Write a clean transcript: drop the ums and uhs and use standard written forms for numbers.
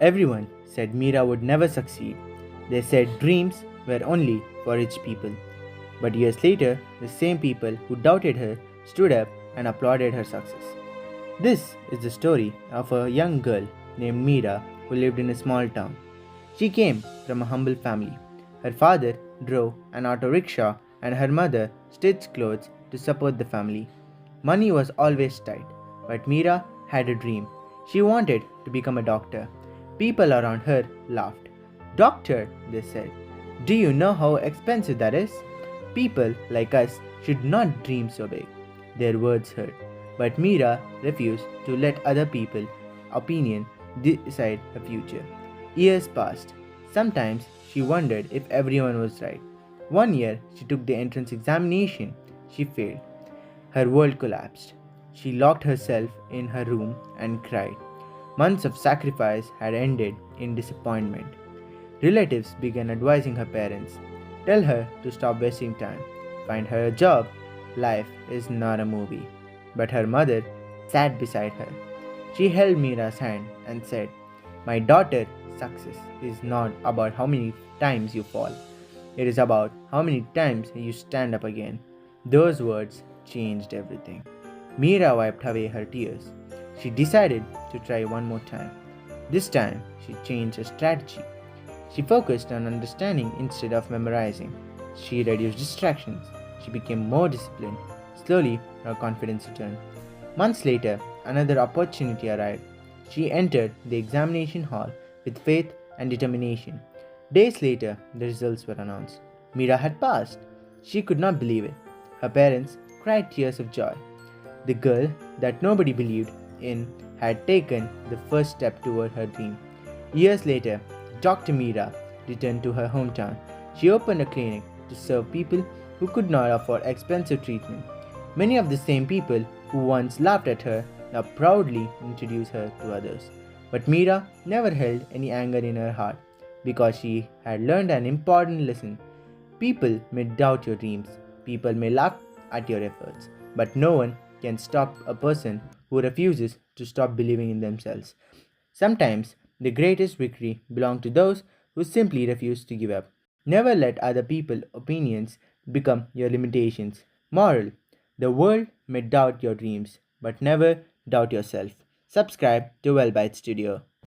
Everyone said Meera would never succeed. They said dreams were only for rich people. But years later, the same people who doubted her stood up and applauded her success. This is the story of a young girl named Meera who lived in a small town. She came from a humble family. Her father drove an auto rickshaw and her mother stitched clothes to support the family. Money was always tight, but Meera had a dream. She wanted to become a doctor. People around her laughed. Doctor, they said. Do you know how expensive that is? People like us should not dream so big. Their words hurt. But Meera refused to let other people's opinion decide her future. Years passed. Sometimes she wondered if everyone was right. One year she took the entrance examination. She failed. Her world collapsed. She locked herself in her room and cried. Months of sacrifice had ended in disappointment. Relatives began advising her parents. Tell her to stop wasting time. Find her a job. Life is not a movie. But her mother sat beside her. She held Meera's hand and said, My daughter, success is not about how many times you fall. It is about how many times you stand up again. Those words changed everything. Meera wiped away her tears. She decided to try one more time. This time, she changed her strategy. She focused on understanding instead of memorizing. She reduced distractions. She became more disciplined. Slowly, her confidence returned. Months later, another opportunity arrived. She entered the examination hall with faith and determination. Days later, the results were announced. Meera had passed. She could not believe it. Her parents cried tears of joy. The girl that nobody believed in had taken the first step toward her dream. Years later, Dr. Meera returned to her hometown. She opened a clinic to serve people who could not afford expensive treatment. Many of the same people who once laughed at her now proudly introduce her to others. But Meera never held any anger in her heart because she had learned an important lesson. People may doubt your dreams, people may laugh at your efforts, but no one can stop a person who refuses to stop believing in themselves. Sometimes the greatest victory belongs to those who simply refuse to give up. Never let other people's opinions become your limitations. Moral: the world may doubt your dreams, but never doubt yourself. Subscribe to Wellbite Studio.